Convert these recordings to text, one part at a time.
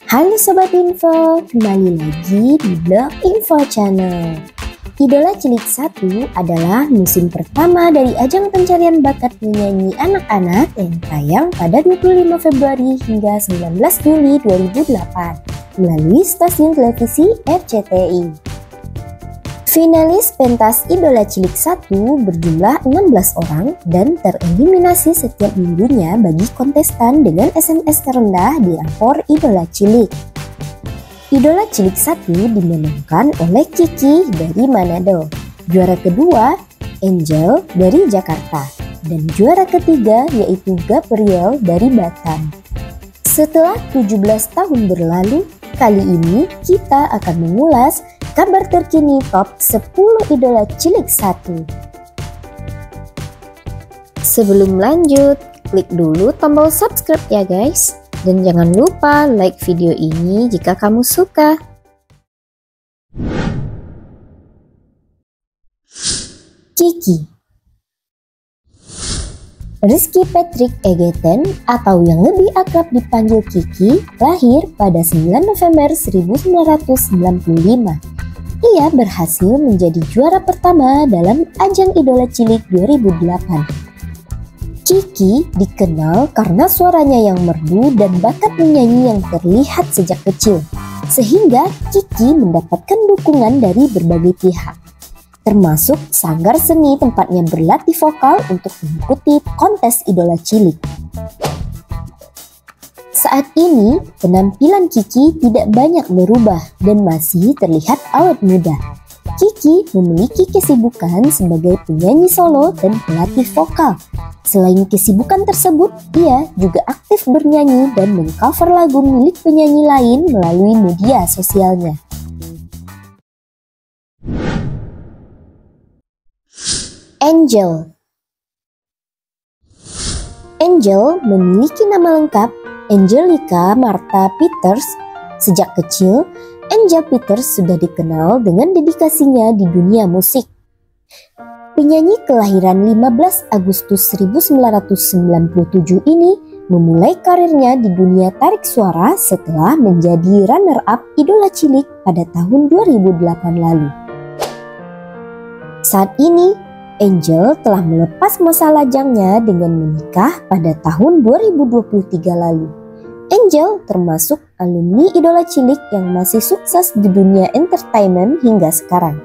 Halo Sobat Info, kembali lagi di Blog Info Channel. Idola Cilik 1 adalah musim pertama dari ajang pencarian bakat menyanyi anak-anak yang tayang pada 25 Februari hingga 19 Juli 2008 melalui stasiun televisi RCTI. Finalis pentas Idola Cilik 1 berjumlah 16 orang dan tereliminasi setiap minggunya bagi kontestan dengan SMS terendah di rapor Idola Cilik. Idola Cilik 1 dimenangkan oleh Kiki dari Manado, juara kedua Angel dari Jakarta, dan juara ketiga yaitu Gabriel dari Batam. Setelah 17 tahun berlalu, kali ini kita akan mengulas kabar terkini top 10 Idola Cilik 1. Sebelum lanjut, klik dulu tombol subscribe ya guys. Dan jangan lupa like video ini jika kamu suka. Kiki. Rizky Patrick Egeten atau yang lebih akrab dipanggil Kiki lahir pada 9 November 1995. Ia berhasil menjadi juara pertama dalam ajang Idola Cilik 2008. Kiki dikenal karena suaranya yang merdu dan bakat menyanyi yang terlihat sejak kecil, sehingga Kiki mendapatkan dukungan dari berbagai pihak, termasuk sanggar seni tempatnya berlatih vokal untuk mengikuti kontes Idola Cilik. Saat ini, penampilan Kiki tidak banyak berubah dan masih terlihat awet muda. Kiki memiliki kesibukan sebagai penyanyi solo dan pelatih vokal. Selain kesibukan tersebut, ia juga aktif bernyanyi dan mengcover lagu milik penyanyi lain melalui media sosialnya. Angel. Angel memiliki nama lengkap Angelica Martha Peters. Sejak kecil, Angel Peters sudah dikenal dengan dedikasinya di dunia musik. Penyanyi kelahiran 15 Agustus 1997 ini memulai karirnya di dunia tarik suara setelah menjadi runner-up Idola Cilik pada tahun 2008 lalu. Saat ini, Angel telah melepas masa lajangnya dengan menikah pada tahun 2023 lalu. Angel termasuk alumni Idola Cilik yang masih sukses di dunia entertainment hingga sekarang.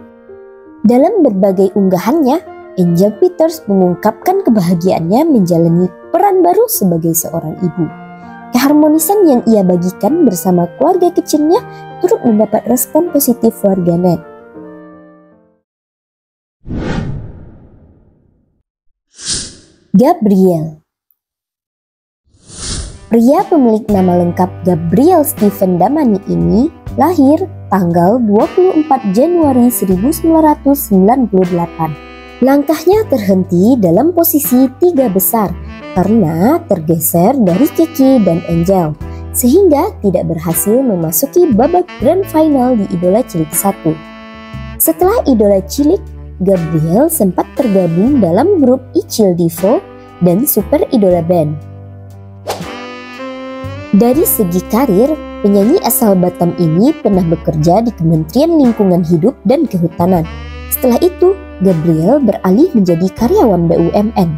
Dalam berbagai unggahannya, Angel Peters mengungkapkan kebahagiaannya menjalani peran baru sebagai seorang ibu. Keharmonisan yang ia bagikan bersama keluarga kecilnya turut mendapat respon positif warganet. Gabriel. Pria pemilik nama lengkap Gabriel Stephen Damani ini lahir tanggal 24 Januari 1998. Langkahnya terhenti dalam posisi 3 besar karena tergeser dari Kiki dan Angel, sehingga tidak berhasil memasuki babak grand final di Idola Cilik 1. Setelah Idola Cilik, Gabriel sempat tergabung dalam grup Icil Divo dan Super Idola Band. Dari segi karir, penyanyi asal Batam ini pernah bekerja di Kementerian Lingkungan Hidup dan Kehutanan. Setelah itu, Gabriel beralih menjadi karyawan BUMN.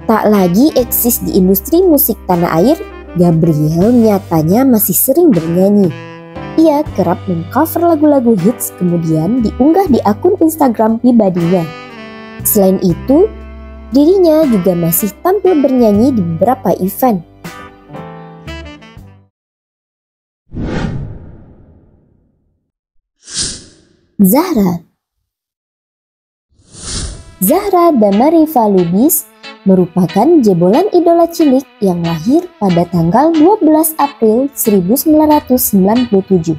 Tak lagi eksis di industri musik tanah air, Gabriel nyatanya masih sering bernyanyi. Ia kerap mengcover lagu-lagu hits kemudian diunggah di akun Instagram pribadinya. Selain itu, dirinya juga masih tampil bernyanyi di beberapa event. Zahra Damariva Lubis merupakan jebolan Idola Cilik yang lahir pada tanggal 12 April 1997.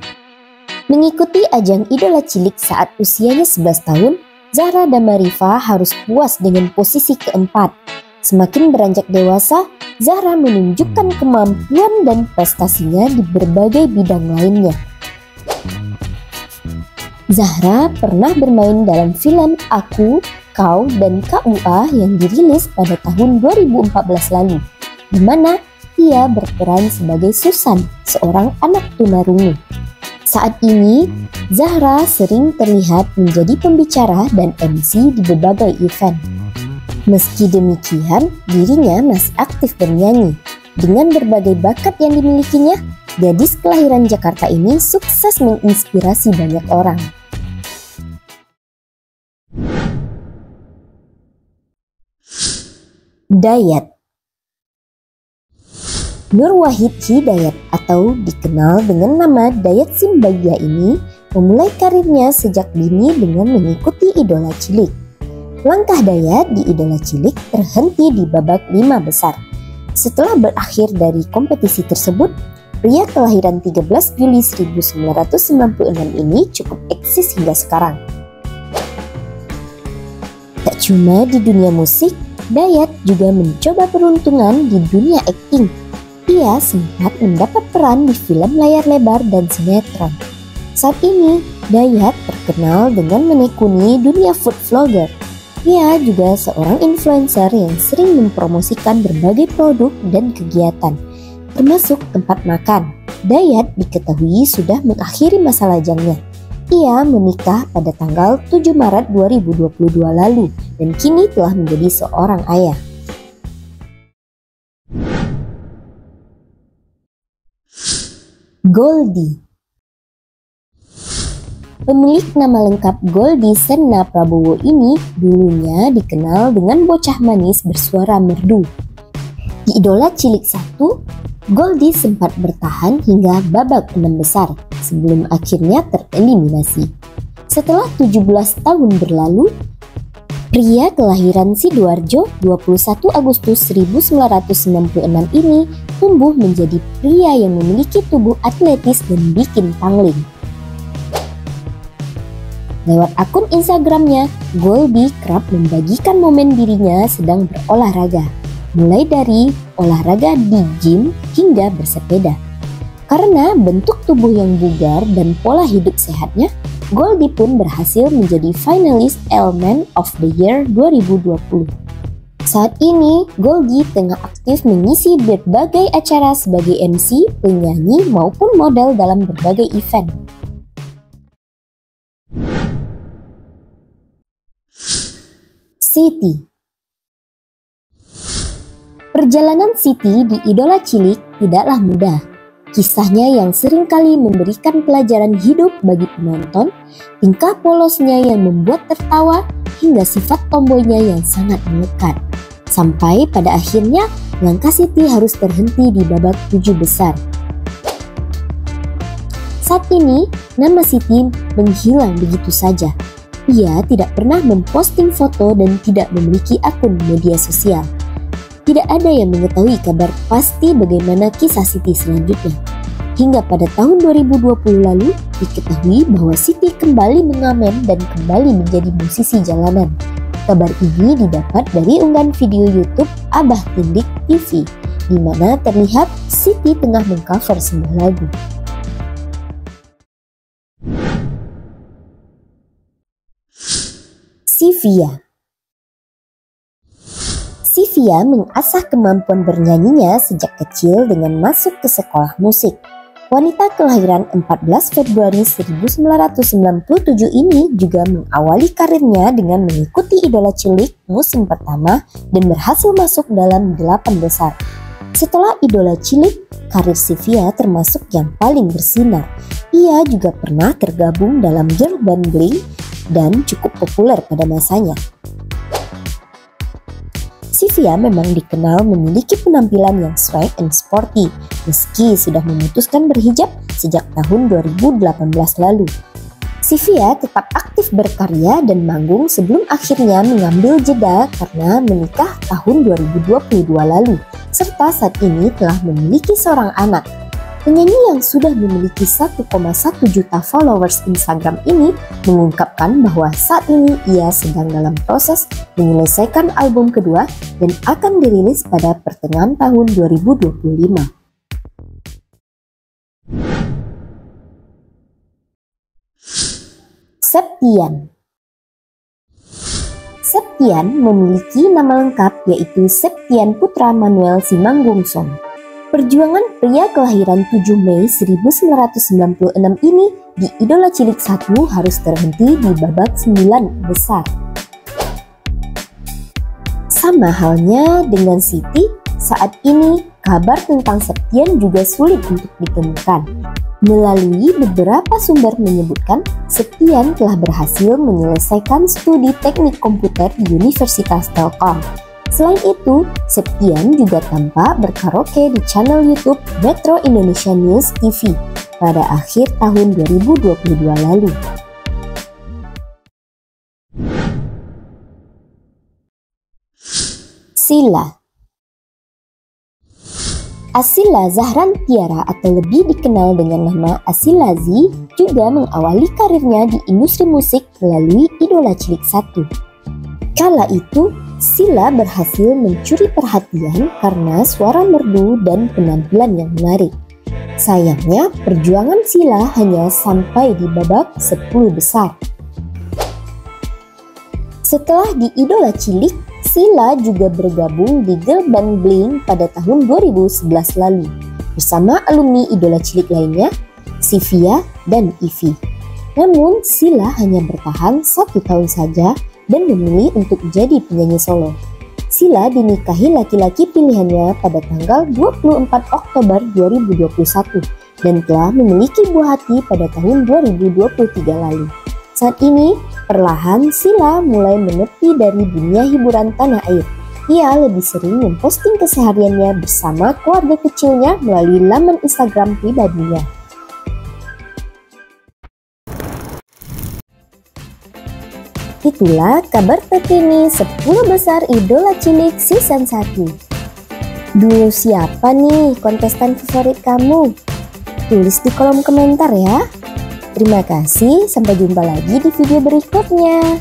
Mengikuti ajang Idola Cilik saat usianya 11 tahun, Zahra Damariva harus puas dengan posisi keempat. Semakin beranjak dewasa, Zahra menunjukkan kemampuan dan prestasinya di berbagai bidang lainnya. Zahra pernah bermain dalam film Aku, Kau, dan KUA yang dirilis pada tahun 2014 lalu, di mana ia berperan sebagai Susan, seorang anak tunarungu. Saat ini, Zahra sering terlihat menjadi pembicara dan MC di berbagai event. Meski demikian, dirinya masih aktif bernyanyi. Dengan berbagai bakat yang dimilikinya, gadis kelahiran Jakarta ini sukses menginspirasi banyak orang. Dayat. Nur Wahid Hidayat atau dikenal dengan nama Dayat Simbagya ini memulai karirnya sejak dini dengan mengikuti idola cilik. Langkah Dayat di idola cilik terhenti di babak 5 besar. Setelah berakhir dari kompetisi tersebut, pria kelahiran 13 Juli 1996 ini cukup eksis hingga sekarang. Tak cuma di dunia musik, Dayat juga mencoba peruntungan di dunia akting. Ia sempat mendapat peran di film layar lebar dan sinetron. Saat ini, Dayat terkenal dengan menekuni dunia food vlogger. Ia juga seorang influencer yang sering mempromosikan berbagai produk dan kegiatan, termasuk tempat makan. Dayat diketahui sudah mengakhiri masa lajangnya. Ia menikah pada tanggal 7 Maret 2022 lalu dan kini telah menjadi seorang ayah. Goldie. Pemilik nama lengkap Goldie Sena Prabowo ini dulunya dikenal dengan bocah manis bersuara merdu. Di Idola Cilik 1, Goldie sempat bertahan hingga babak 6 besar sebelum akhirnya tereliminasi. Setelah 17 tahun berlalu, pria kelahiran Sidoarjo 21 Agustus 1996 ini tumbuh menjadi pria yang memiliki tubuh atletis dan bikin pangling. Lewat akun Instagramnya, Goldie kerap membagikan momen dirinya sedang berolahraga, mulai dari olahraga di gym hingga bersepeda. Karena bentuk tubuh yang bugar dan pola hidup sehatnya, Goldie pun berhasil menjadi finalis Elemen of the Year 2020. Saat ini, Goldie tengah aktif mengisi berbagai acara sebagai MC, penyanyi, maupun model dalam berbagai event. Siti. Perjalanan Siti di Idola Cilik tidaklah mudah. Kisahnya yang seringkali memberikan pelajaran hidup bagi penonton, tingkah polosnya yang membuat tertawa, hingga sifat tomboynya yang sangat melekat. Sampai pada akhirnya, langkah Siti harus terhenti di babak 7 besar. Saat ini, nama Siti menghilang begitu saja. Ia tidak pernah memposting foto dan tidak memiliki akun media sosial. Tidak ada yang mengetahui kabar pasti bagaimana kisah Siti selanjutnya. Hingga pada tahun 2020 lalu, diketahui bahwa Siti kembali mengamen dan kembali menjadi musisi jalanan. Kabar ini didapat dari unggahan video YouTube Abah Tindik TV, di mana terlihat Siti tengah mengcover sebuah lagu. Sivia. Sivia mengasah kemampuan bernyanyinya sejak kecil dengan masuk ke sekolah musik. Wanita kelahiran 14 Februari 1997 ini juga mengawali karirnya dengan mengikuti Idola Cilik musim pertama dan berhasil masuk dalam 8 besar. Setelah Idola Cilik, karir Sivia termasuk yang paling bersinar. Ia juga pernah tergabung dalam girl band Blink dan cukup populer pada masanya. Sivia memang dikenal memiliki penampilan yang swag and sporty meski sudah memutuskan berhijab sejak tahun 2018 lalu. Sivia tetap aktif berkarya dan manggung sebelum akhirnya mengambil jeda karena menikah tahun 2022 lalu, serta saat ini telah memiliki seorang anak. Penyanyi yang sudah memiliki 1,1 juta followers Instagram ini mengungkapkan bahwa saat ini ia sedang dalam proses menyelesaikan album kedua dan akan dirilis pada pertengahan tahun 2025. Septian. Septian memiliki nama lengkap yaitu Septian Putra Manuel Simanggungsong. Perjuangan pria kelahiran 7 Mei 1996 ini di Idola Cilik 1 harus terhenti di babak 9 besar. Sama halnya dengan Siti, saat ini kabar tentang Septian juga sulit untuk ditemukan. Melalui beberapa sumber menyebutkan Septian telah berhasil menyelesaikan studi teknik komputer di Universitas Telkom. Selain itu, Septian juga tampak berkaraoke di channel YouTube Metro Indonesia News TV pada akhir tahun 2022 lalu. Sila. Asila Zahran Tiara atau lebih dikenal dengan nama Asila Z juga mengawali karirnya di industri musik melalui Idola Cilik 1. Kala itu, Sila berhasil mencuri perhatian karena suara merdu dan penampilan yang menarik. Sayangnya, perjuangan Sila hanya sampai di babak 10 besar. Setelah di Idola Cilik, Sila juga bergabung di girl band Blink pada tahun 2011 lalu bersama alumni Idola Cilik lainnya, Sivia dan Ivy. Namun, Sila hanya bertahan 1 tahun saja dan memilih untuk jadi penyanyi solo. Sila dinikahi laki-laki pilihannya pada tanggal 24 Oktober 2021 dan telah memiliki buah hati pada tahun 2023 lalu. Saat ini, perlahan Sila mulai menepi dari dunia hiburan tanah air. Ia lebih sering memposting kesehariannya bersama keluarga kecilnya melalui laman Instagram pribadinya. Itulah kabar terkini 10 besar Idola Cilik Season 1. Dulu siapa nih kontestan favorit kamu? Tulis di kolom komentar ya. Terima kasih, sampai jumpa lagi di video berikutnya.